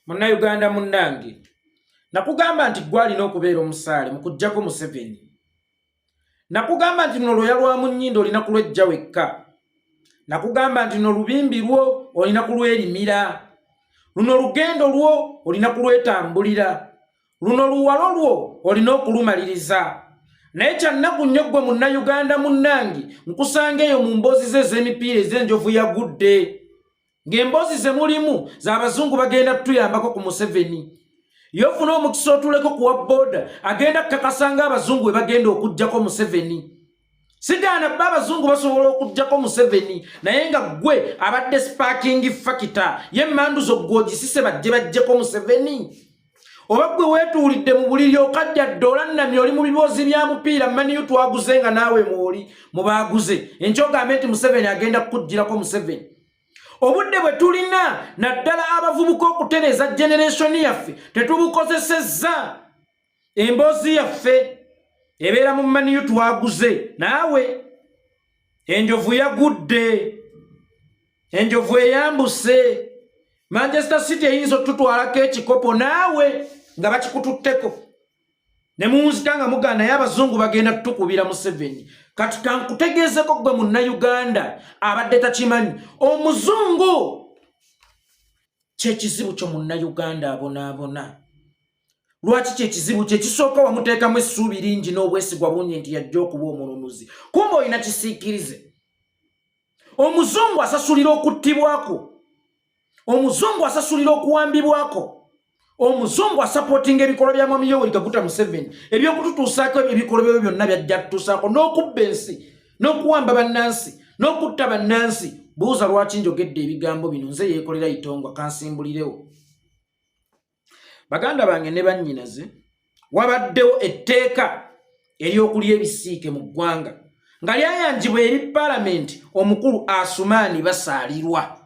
Nayuganda munnange nakugamba nti gwalina okubeera omusaale mukujjako Museveni. Nakugamba nti nolwoya lwa munnyindo olina kulwejja wekka. Nakugamba nti nolubimbi lwo olina kulwerimira. Luno lugendo lwo olina kulwetambulira. Luno luwalo lwo olina okulumaliriza. Naye kyannaku nnyo ggwe Munnayuganda munnange nkusanga eyo mu mboozi ze ez'emipiira ez'enjovu yagudde. Ng'emboozi ze mulimu z'abazungu bagenda tutuyambako ku Museveni. Yofuna omukisa otuleko kuwa booda agenda kakasanga abazungu we bagenda okujjako Museveni. Sigaana bba abazungu basobola okujjako Museveni naye nga ggwe abadde sparking factor y'emmandu zo gw'ogisise bajjeko Museveni. Oba ggwe weetuulidde mu buliri okadda ddoola nnamye oli mu biboozi bya mupiira maniyo twaguze nga naawe mwoli mu baaguze. Enkyogambe nti Museveni agenda kukujjirako Museveni. Obudde bwe tulina naddala abavubuka okutereza generation yaffe tetubukozesezza. Emboozi yaffe ebeera mu maniyo twaguze naawe. Enjovu yagudde, enjovu eyambuse. Manchester City eyinza otutwalako ekikopo naawe nga bakikututteko. Ne munzika nga mugaana naye abazungu bagenda tutukubira Museveni. Kati kankutegeezeko ggwe Munnayuganda abadde takimanyi. Omuzungu kyekizibu kyo Munnayuganda abonaabona. Lwaki kyekizibu kye kisooka wamuteekamu essuubi lingi n'obwesigwa bungi nti yajja okuba omulunuzi. Kumbe olina kisiikirize. Omuzungu asasulira okuttibwako. Omuzungu asasulira okuwambibwako. Omuzungu asupportinga ebikolwa bya Mwami Yoweri Kaguta Museveni. Ebyokututuusaako ebikolwa byo byonna byajja tutuusaako n'okubba ensi, n'okuwamba bannansi, n'okutta bannansi. Buuza lwaki njogedde ebigambo bino nze yeekolera itongwa kansimbulirewo. Baganda bange ne bannyinaze wabaddewo etteeka ery'okulya ebisiike mu ggwanga nga lyayanjibwa eri Paalamenti omukulu Asumaani Basaalirwa.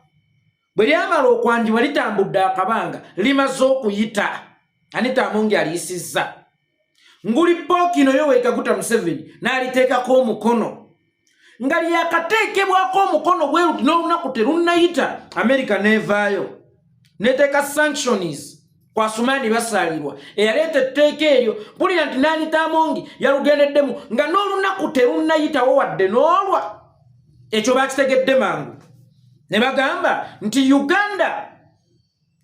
Bwe lyamala okwanjibwa litambudde akabanga limaze okuyita Anita Amongi aliyisizza. Nguli Pookino Yoweri Kaguta Museveni n'aliteekako omukono. Nga lyakateekebwako omukono bwe luti n'olunaku terunnayita America neevaayo n'eteeka sanctions kwa Asumaani Basaalirwa eyaleeta etteeka eryo. Mpulira nti n'Anita Amongi yalugendeddemu nga n'olunaku terunnayitawo wadde n'olwa. Ekyo baakitegedde mangu. Ne bagamba nti Uganda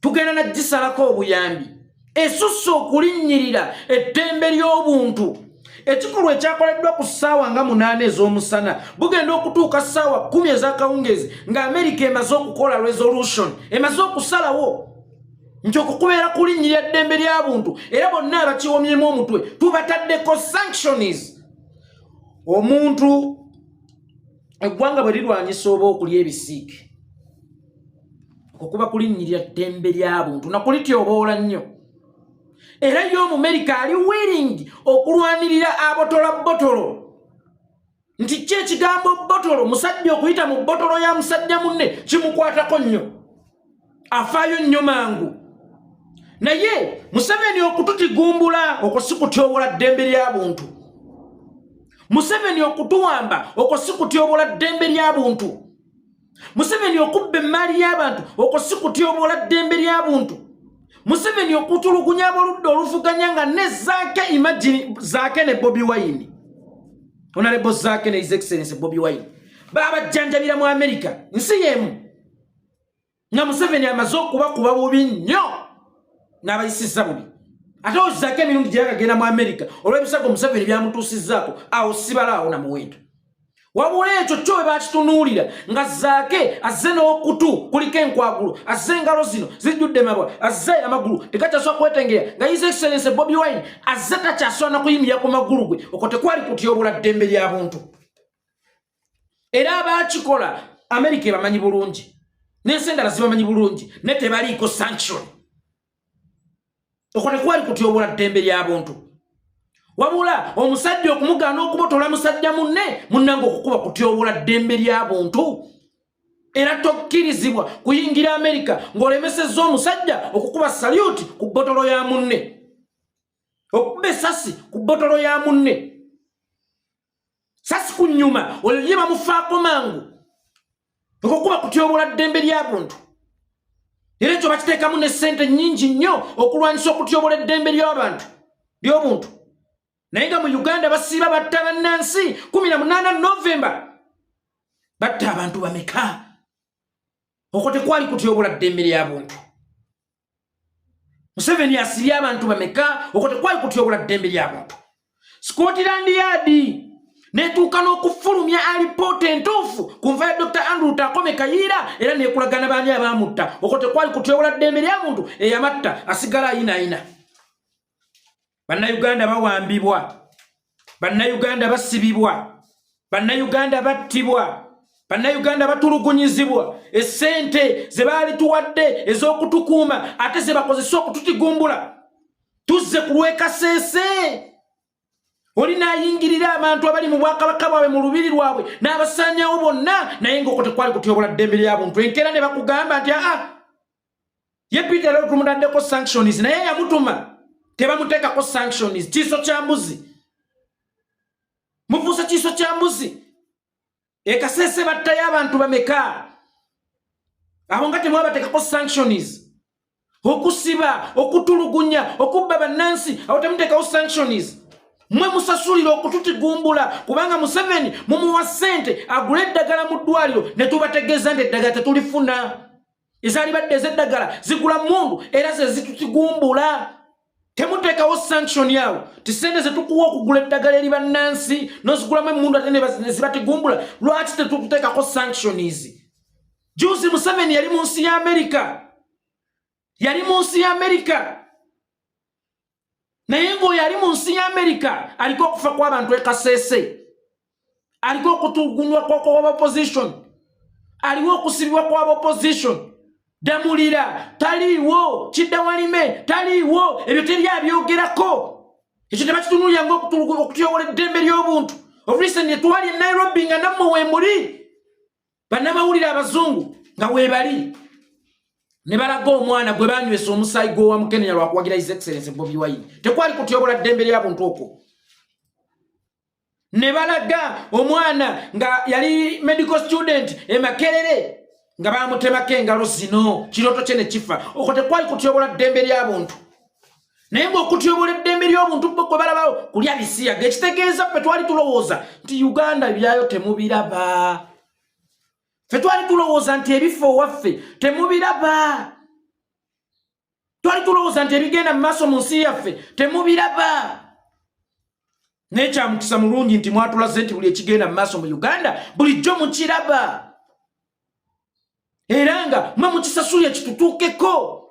tugenda nagisalako obuyambi. Esusse okulinnyirira eddembe ly'obuntu. Ekikolwa ekyakoleddwa ku ssaawa nga 8 ez'omusana bugenda okutuuka ssaawa 10 ez'akawungeezi nga America emaze okukola resolution, emaze okusalawo nti okukubeera kulinnyirira eddembe ly'abuntu era bonna abakiwomyemu omutwe tubataddeko sanctions. Omuntu eggwanga bwe lirwanyisa oba okulya ebisiike okukuba kulinnyirira ddembe ly'abuntu nakulityoboola nnyo. Era y'Omumerika ali willing okulwanirira abotola botolo. Nti kye kigambo botolo musajja okuyita mu botolo ya musajja munne kimukwatako nnyo. Afaayo nnyo mangu. Naye Museveni okututigumbula okwo si kutyobola ddembe ly'abuntu. Museveni okutuwamba okwo si kutyobola ddembe ly'abuntu. Museveni okubba emmaali y'abantu okwo si kutyobola ddembe ly'abuntu. Museveni okutulugunya abaludde oluvuganya nga ne Zaake, imagine Zaake ne Bobi Wine. Honorable Zaake ne His Excellency Bobi Wine baabajjanjabira mu America nsi y'emu. Nga Museveni amaze okubakuba bubi nnyo n'abayisizza bubi. Ate Zaake emirundi gye yagenda mu America olw'ebisago Museveni byamutuusizzaako awo sibalaawo na muwendo. Wabula ekyo kyo bwe bakitunuulira nga Zaake azze n'okutu kuliko enkwagulu, azze engalo zino zijjudde mabwa, azze amagulu tekakyasobola kwetengera nga His Excellency Bobi Wine azze takyasobola n'okuyimirira ku magulu gwe. Okwo tekwali kutyobola ddembe ly'abuntu. Era abaakikola America bamanyi bulungi, n'ensi endala zibamanyi bulungi, ne tebaliiko sanction. Okwo tekwali kutyobola ddembe ly'abuntu. Wabula omusajja okumugaana okubotola musajja munne munnange okukuba kutyobola ddembe ly'abuntu. Era tokkirizibwa kuyingira America ng'olemesezza omusajja okukuba salute ku botolo ya munne, okukuba essasi ku botolo ya munne, sasi ku nnyuma oyo ye bamufaako mangu okukuba kutyobola ddembe ly'abuntu. era ekyo bakiteekamu ne ssente nnyingi nnyo okulwanyisa okutyobola eddembe ly'obuntu naye nga mu Uganda basiiba batta bannansi 18 Novemba batta abantu bameka okwo tekwali kutyobola ddembe ly'abuntu Museveni asibye abantu bameka okwo tekwali kutyobola ddembe ly'abuntu Scotland Yard netuuka n'okufulumya alipoota entuufu ku nfa ya Dr. Andrew Takome Kayiira era neekulagana baani abaamutta okwo tekwali kutyobola ddembe ly'amuntu eyamatta asigala ayinaayina Bannayuganda bawambibwa Bannayuganda basibibwa Bannayuganda battibwa Bannayuganda batulugunyizibwa essente ze baali tuwadde ez'okutukuuma ate ze bakozesa okututigumbula tuzze ku lw'ekaseese oli naayingirira abantu abali mu bwakabaka bwabwe mu lubiri lwabwe n'abasaanyawo bonna naye ng'okwo tekwali kutyobola ddembe ly'abuntu enkeera ne bakugamba nti ye Peter lero tumutaddeko sanctions naye yamutuma tebamuteekako sanctions kiiso kya mbuzi mufuuse kiiso kya mbuzi ekaseese battayo abantu bameka abo nga temwabateekako sanctions okusiba okutulugunya okubba bannansi abo temuteekawo sanctions mwe musasulira okututigumbula kubanga Museveni mumuwa ssente agula eddagala mu ddwaliro ne tubategeeza nti eddagala tetulifuna ezaali badde ez'eddagala zigula mundu era ze zitutigumbula temuteekawo sanction yawo ti ssente ze tukuwa okugula eddagala eri bannansi n'ozigulamu emundu ate ne zibatigumbula lwaki tetukuteekako sanctions juzi Museveni yali mu nsi ya Amerika naye ng'oyo ali mu nsi ya Amerika aliko okufa kw'abantu ekaseese aliko okutulugunywa kw'opposition aliwo okusibibwa kw'opposition damulira taliiwo kiddawalime taliiwo ebyo teryabyogerako ekyo tebakitunuulira ng'okutyobola eddembe ly'obuntu obulise twali e Nairobi nga nammwe weemuli bannamawulire abazungu nga weebali ne balaga omwana gwe banywesa omusaayi gw'owa Mukenya lwakuwagira His Excellency Bobi Wine tekwali kutyobola ddembe ly'abuntu okwo ne balaga omwana nga yali medical student e Makerere nga bamutemako engalo zino kirooto kye ne kifa okwo tekwali kutyobola ddembe ly'abuntu naye ng'okutyobola eddembe ly'obuntu bwe balabawo kulya bisiyaga ekitegeeza ffe twali tulowooza nti Uganda byayo temubiraba ffe twali tulowooza nti ebifo waffe temubiraba twali tulowooza nti ebigenda mu maaso mu nsi yaffe temubiraba naye kyamukisa mulungi nti mwatulaze nti buli ekigenda mu maaso mu Uganda bulijjo mukiraba era nga mwe mukisasulya kitutuukeko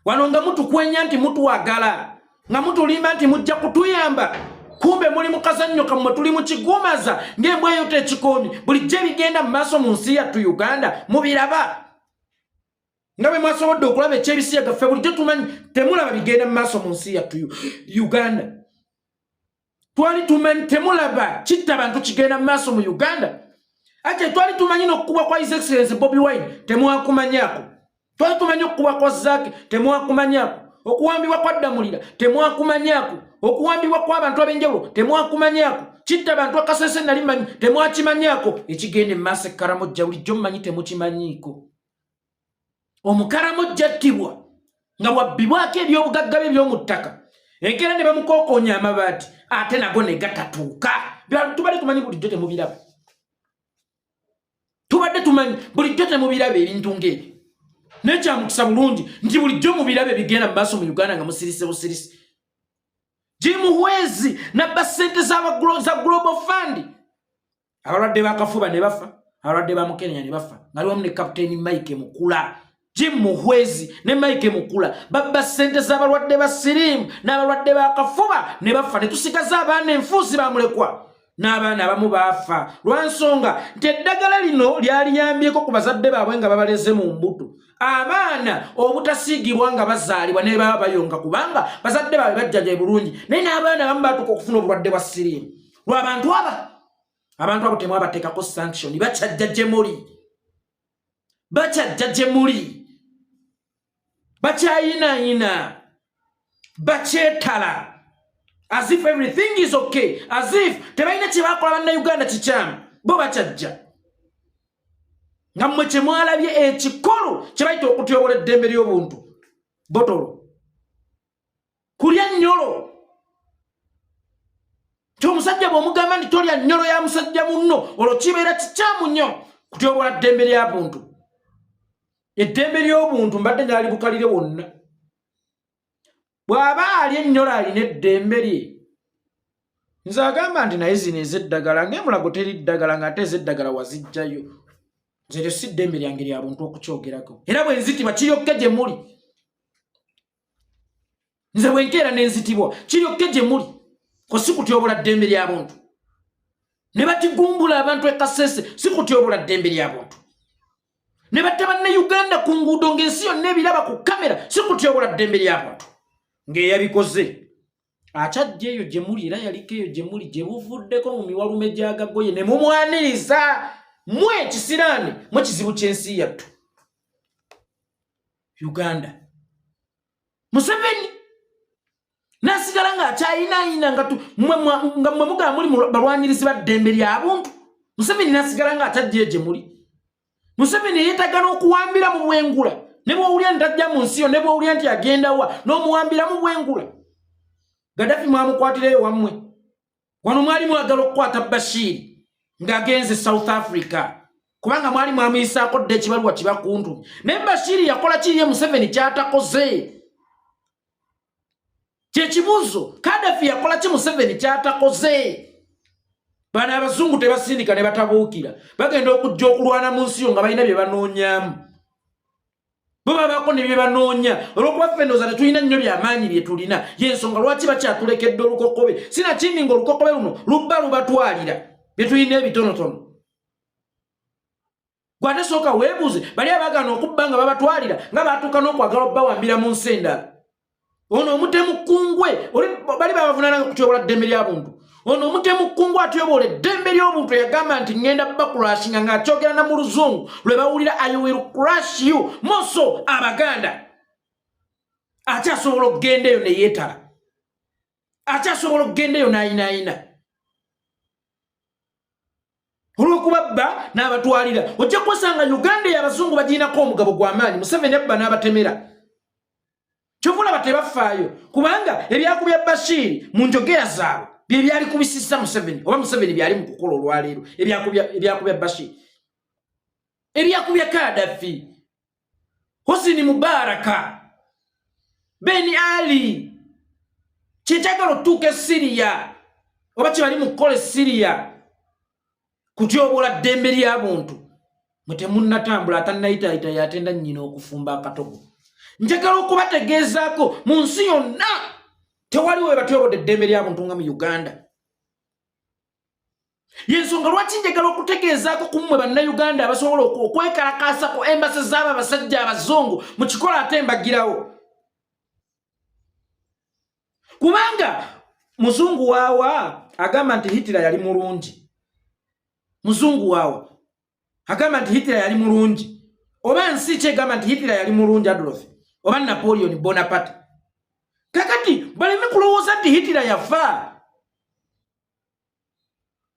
wano nga mutukwenya nti mutuwagala nga mutulimba nti mujja kutuyamba kumbe muli mu kazannyo kammwe tuli mu kigumaza ng'embwa eyo tekikoomi bulijjo ebigenda mu maaso mu nsi yattu Uganda mubiraba nga bwe mwasobodde okulaba ekyebisiyaga ffe bulijjo tumanyi temulaba bigenda mu maaso mu nsi yattu Uganda twali tumanyi temulaba kitta bantu kigenda mu maaso mu Uganda ate twali tumanyi n'okukubwa kwa His Excellency Bobi Wine temwakumanyako twali tumanyi okukubwa kwa Zaake temwakumanyako okuwambibwa kwa Damulira temwakumanyako okuwambibwa kw'abantu ab'enjawulo temwakumanyako kitta abantu akaseese nali manyi temwakimanyako ekigenda emaaso ekkaramojja bulijjo mmanyi temukimanyiiko omukaramojja attibwa nga bwabbibwako ebyobugagga bye by'omu ttaka enkeera ne bamukookonya amabaati ate nago ne gatatuuka tubadde tumanyi bulijjo temubiraba tubadde tumanyi bulijjo temubiraba ebintu ng'ebyo naye kyamukisa bulungi nti bulijjo mubiraba ebigenda mu maaso mu Uganda nga musirise busirisi Jimuhwezi nabba ssente za Global Fund abalwadde b'akafuba ne bafa abalwadde ba Mukenya ne bafa ng'ali wamu ne Kapiteeni Mike Mukula Jimuhwezi ne Mike Mukula babba ssente z'abalwadde ba siriimu n'abalwadde b'akafuba ne bafa ne tusigaza abaana enfuusi bamulekwa n'abaana abamu baafa lwansonga nti eddagala lino lyaliyambyeko ku bazadde baabwe nga babaleze mu mbuto abaana obutasiigibwa nga bazaalibwa ne baba bayonga kubanga bazadde baabwe bajjaja bulungi naye n'abaana abamu baatuuka okufuna obulwadde bwa siriimu lw'abantu abo temwabateekako sanction bakyajja gye muli bakyayinaayina bakyetala as if everything is okay as if tebalina kye bakola bannayuganda kikyamu bo bakyajja nga mmwe kye mwalabye ekikolo kye bayita okutyobola eddembe ly'obuntu botolo kulya nnyolo ky'omusajja bw'omugamba nti tolya nnyolo ya musajja munno olwo kibeera kikyamu nnyo kutyobola ddembe lya buntu. Eddembe ly'obuntu mbadde nyalibukalire wonna. Bw'aba ali ennyola alina eddembe lye, nze agamba nti naye zino ez'eddagala ng'emulago teri ddagala ng'ate ez'eddagala wazijjayo. Nze lyo si ddembe lyange lya buntu okukyogerako. Era bwe nzitibwa kiryokke gye muli. Nze bwe nkeera ne nzitibwa kiryokke gye muli. Ko si kutyobola ddembe lya buntu. Ne batigumbula abantu e Kasese si kutyobola ddembe lya buntu. Ne batta Bannayuganda ku nguudo ng'ensi yonna ebiraba ku kamera si kutyobola ddembe lya buntu. Ng'eyabikoze akyajja eyo gye muli era yaliko eyo gye muli gye buvuddeko mu miwalume gy'agagoye ne mumwaniriza mwe ekisiraani mwe kizibu ky'ensi yattu Uganda. Museveni nasigala ng'akyayinaayina nga mmwe mugamba muli balwanyirizi ba ddembe lya buntu. Museveni nasigala ng'akyajja eyo gye muli. Museveni yeetagana okuwambira mu bwengula ne bw'owulya nti tajja mu nsi yo ne bw'owulya nti agenda wa n'omuwambira mu bwengula. Gaddafi mwamukwatireyo wammwe. Wano mwali mwagala okukwata Bashir ng'agenze South Africa kubanga mwali mwamuyisaako dde ekibaluwa kibakuntu. Naye Bashir yakola kiri ye Museveni ky'atakoze? Kye kibuuzo. Gaddafi yakola ki Museveni ky'atakoze? Bano abazungu tebasindika ne batabuukira. Bagenda okujja okulwana mu nsi yo nga balina bye banoonyaamu. Bo babaako ne bye banoonya. Olw'okuba ffe ndowooza tetulina nnyo by'amaanyi bye tulina. Y'ensonga lwaki bakyatulekedde olukokobe. Sinakindi ng'olukokobe luno lubba lubatwalira bye tulina ebitonotono. Gwate sooka weebuuze bali abaagana okubba nga babatwalira nga baatuuka n'okwagala obbawambira mu nsi endala. Ono omutemu kkungwe bali babavunaananga kutyobola ddembe lya buntu. Ono omutemu kkungwe atyobola eddembe ly'obuntu yagamba nti ngenda bakurashinga ng'akyogera na mu luzungu lwe bawulira I will crush you. Moso Abaganda akyasobola okugenda eyo ne yeetala. Akyasobola okugenda eyo n'ayinaayina. Olw'okubabba n'abatwalira ojja kwesanga Uganda y'abazungu bagiinako omugabo gw'amaanyi. Museveni abba n'abatemera. Kyovulaba tebafaayo kubanga ebyakubya Bashir mu njogera zaabwe bye byali kubisisa Museveni oba Museveni byali mu kukola olwaleero ebyakubya Bashir. Ebyakubya Gaddafi, Hosni Mubaraka, Ben Ali, kyekyagala otuuka e Syria oba kyebali mu kukola e Syria kutyobola ddembe lya buntu. Mwe temunnatambula atannayitaayita yatenda nnyina okufumba akatogo. Njagala okubategeezaako mu nsi yonna tewaliwo we batyobodde eddembe lya buntu nga mu Uganda. Y'ensonga lwaki njagala okutegeezaako ku mmwe Bannayuganda abasobola okwekalakaasa ku embasi z'abo abasajja abazungu mu kikola ate mbagirawo. Kubanga muzungu waawa agamba nti Hitler yali mulungi. Muzungu waawa agamba nti Hitler yali mulungi. Oba nsi kyegamba nti Hitler yali mulungi Adolf oba Napoleon Bonaparte. Kakati baleme kulowooza nti Hitler yafa.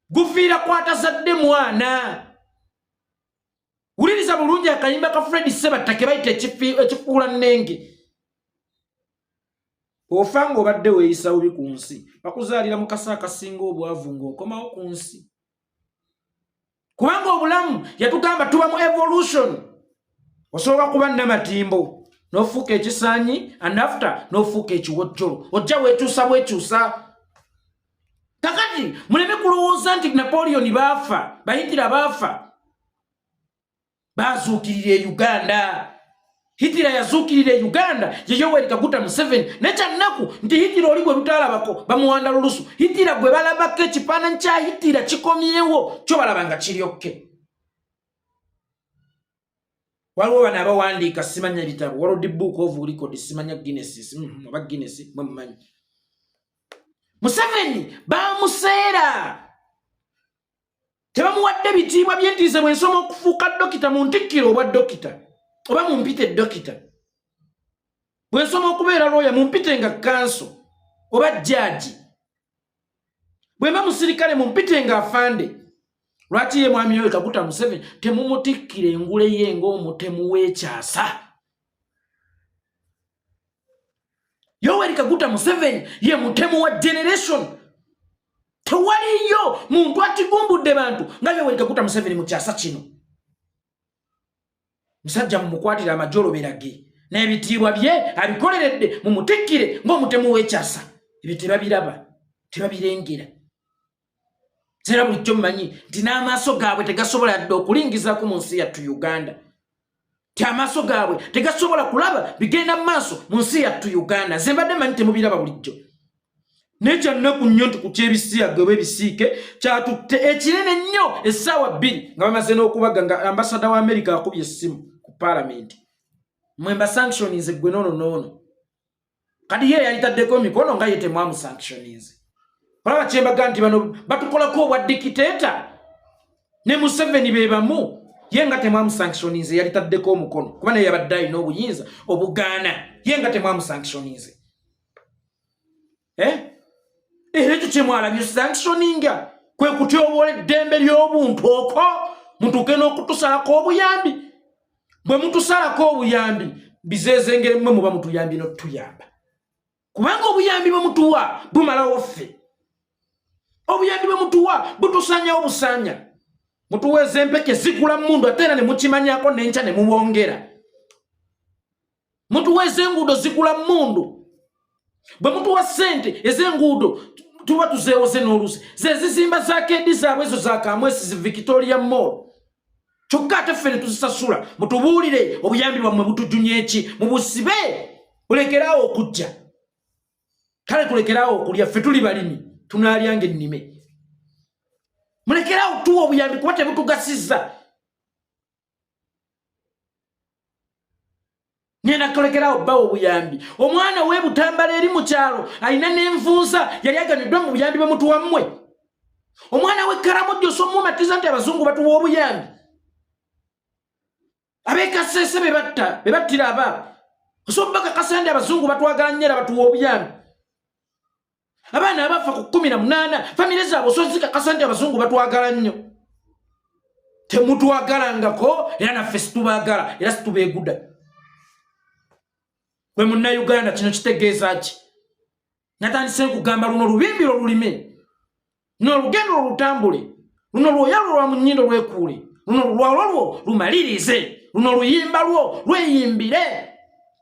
Gufiira kwatazadde mwana. Wuliriza bulungi akayimba ka Fred Sebatta ke bayita ekifuula nnenge. Ofa ng'obadde weeyisa bubi ku nsi bakuzaalira mu kasa akasinga obwavu ng'okomawo ku nsi. Kubanga obulamu yatugamba tuba mu evolution. Osobola kuba nnamatimbo n'ofuuka ekisaanyi and after n'ofuuka ekiwojjolo ojja weekyusa bwekyusa. Kakati muleme kulowooza nti Napoleon baafa Hitler baafa baazuukirira e Uganda. Hitler yazuukirira e Uganda ye Yoweri Kaguta Museveni. Nekyannaku nti Hitler oli gwe lutaalabako bamuwanda lulusu. Hitler gwe balabako ekifaananyi kya Hitler kikomyewo kyo balaba nga kiryokke. Waliwo bano abawandiika simanya bitabo World Book of Records simanya Guinness oba Guinness mwe mumanyi. Museveni bamuseera tebamuwadde bitiibwa by'entiisa bwe nsoma okufuuka dokita mu ntikkiro obwa dokita oba mumpite dokita. Bwe nsoma okubeera looya mumpite nga kanso oba jjaaji. Bwe mba musirikale mumpite nga afande Lwaki ye mwami Yoweri Kaguta Museveni temumutikkire engule ye ng'omutemu w'ekyasa? Yoweri Kaguta Museveni ye mutemu wa generation. Tewaliyo muntu atigumbudde bantu nga Yoweri Kaguta Museveni mu kyasa kino. Musajja mumukwatira amajolo berage n'ebitiibwa bye abikoleredde mumutikkire ng'omutemu w'ekyasa. Ebyo tebabiraba, tebabirengera. Zera bulijjo mmanyi nti n'amaaso gaabwe tegasobola dde okulingizaako mu nsi yattu Uganda. Ti amaaso gaabwe tegasobola kulaba bigenda mu maaso mu nsi yattu Uganda. Ze mbadde manyi temubiraba bulijjo. Neja nnaku nnyo nti ku kyebisiyaga oba ebisiike kyatutte ekinene nnyo essaawa 2 nga bamaze n'okubaga nga ambasada wa America akubye essimu ku parliament. Mwemba sanctionize gwe noono. Kadi ye yalitaddeko mikono nga ye temwamu sanctionize. Olaba kyembaga nti bano batukolako obwa dikiteta ne Museveni be bamu ye nga temwamu sanctionize yalitaddeko omukono kuba naye yabadde alina obuyinza obugaana ye nga temwamu sanctionize. Era ekyo kyemwalabye sanctioninga kwe kutyoboola eddembe ly'obuntu okwo mutuuke n'okutusalako obuyambi. Bwe mutusalako obuyambi bizeezengere mmwe muba mutuyambi n'otuyamba. Kubanga obuyambi bwe mutuwa bumalawo ffe. Obuyambi bwe mutuwa butusanyawo busanya. Mutuweeza empeke zigula mundu ate era ne mukimanyako n'enkya ne mubongera. Mutuweeza enguudo zigula mundu. Bwe mutuwa ssente ez'enguudo tuba tuzeewoze n'oluusi. Ze zizimba za kedi zaabwe ezo za Kamwesi zi Victoria Mall. Kyokka ate ffe ne tuzisasula. Mutubuulire obuyambi bwammwe butujunye ki? Mubusibe olekeraawo okujja. Kale tulekeraawo okulya ffe tuli balimi. Tunaalyanga ennime. Mulekerawo tuwa obuyambi kuba tebutugasizza. Nyena kolekerawo bawo obuyambi. Omwana w'Ebutambala eri mu kyalo alina n'envunza yali aganyuddwa mu buyambi bwe mutuwa mmwe. Omwana w'e Karamojo somumatiza nti abazungu batuwa obuyambi. Ab'e Kasese be battira abaabo. Osobola kakasa nti abazungu batwagala nnyo era batuwa obuyambi. Abaana abafa ku 18 famire zaabwe osozika kasa nti abazungu batwagala nnyo. Temutwagalangako era naffe situbaagala era situbeeguda. Gwe Munnayuganda kino kitegeeza ki? Natandise kugamba luno lubimbiro lulime. Luno lugendo olutambule. Luno lwoyalo lwa mu nnyindo lwekuule. Luno lulwalo lwo lumalirize. Luno luyimba lwo lweyimbire.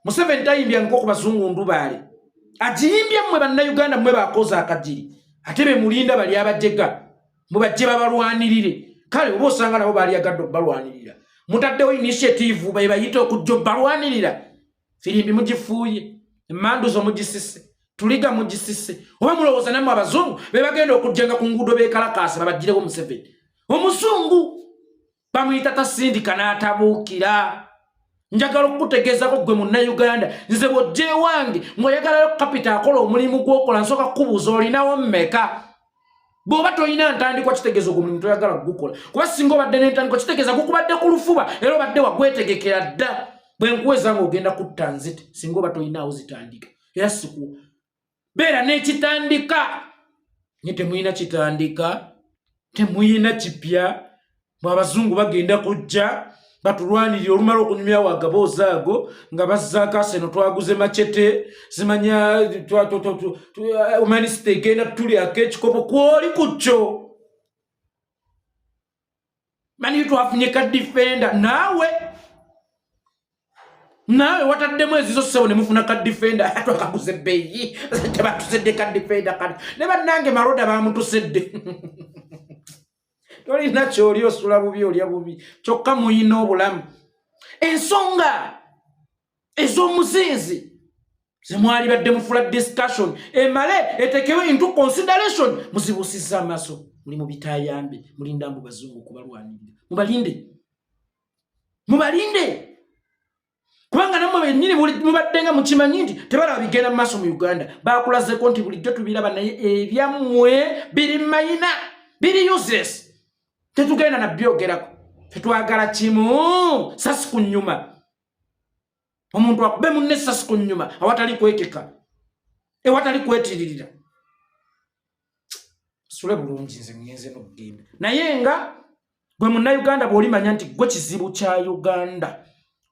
Museveni tayimbya nko ku bazungu ndubaale. Ajiyimbye mmwe Bannayuganda mmwe bakoze akajiri. Ate be mulinda bali abajjega. Mubajje babalwanirire. Kale oba osanga nabo baali agadde balwanirira. Mutaddewo initiative bayita okujja balwanirira. Firimbi mugifuuye. Emmanduzo mugisise. Tuliga mugisise. Oba mulowooza nammwe abazungu be bagenda okujjanga ku nguudo beekalakaasa babaggirewo Museveni. Omuzungu bamuyita tasindika n'atabuukira. Njagala okutegeezako gwe Munnayuganda nze bw'ojje wange ng'oyagalayo kapita akola omulimu gw'okola nsooka kubuuza olinawo mmeka. Bw'oba toyina ntandikwa kitegeeza ogwo mulimu toyagala gukola. Kuba singa obadde n'entandikwa kitegeeza gukubadde ku lufuba era obadde wagwetegekera dda. Bwe nkuweza ng'ogenda kutta nzite singa oba toyinaawo zitandika. Era sikuwa. Beera n'ekitandika. Nye temuyina kitandika. Temuyina kipya. Abazungu bagenda kujja. Batulwanirira olumala okunyumya wagabooza ago nga bazzaako aseno twaguze machete zimanya omanisita egenda tulyako ekikopo kwoli kukyo. Mani twafunye ka defender nawe wataddemu ezizo ssebo ne mufuna ka defender twakaguze bbeeyi tebatusedde ka defender kati ne bannange maroda bamutusedde. Tolina kyoli osula bubi olya bubi kyokka muyina obulamu. Ensonga ez'omuzinzi zemwali badde mufula discussion emale etekewe into consideration muzibusizza amaaso muli mu bitayambe mulinda mbu bazungu kubalwanirira. Mubalinde kubanga nammwe bennyini mubaddenga mukimanyi nti tebalaba bigenda mu maaso mu Uganda. Bakulazeko nti bulijjo tubiraba naye ebyammwe biri mayina biri useless. Tetugenda na byogerako. Tetwagala kimu sasi ku nnyuma. Omuntu akube munne sasi ku nnyuma awatali kwekeka. Ewatali kwetiririra. Sule bulungi nze ngenze n'okugenda. Naye nga gwe munnayuganda bw'olimanya nti gwe kizibu kya Uganda,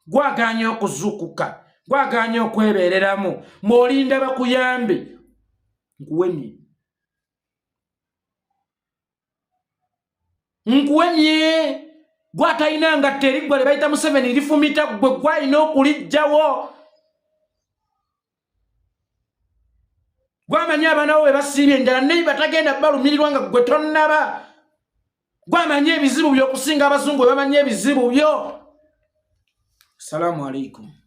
gwaganya okuzuukuka, gwaganya okwebeereramu, mw'olinda bakuyambe, nkuwemye gwatalina ngatta eriggwa lye bayita Museveni lifumita, gwe gwalina okulijjawo. Gwamanya abaana bo bwe basiibye enjala naye batagenda balumirirwa nga gwe tonnaba. Gwamanya ebizibu by'okusinga abazungu bwe bamanya ebizibu byo. Assalamu alaikum.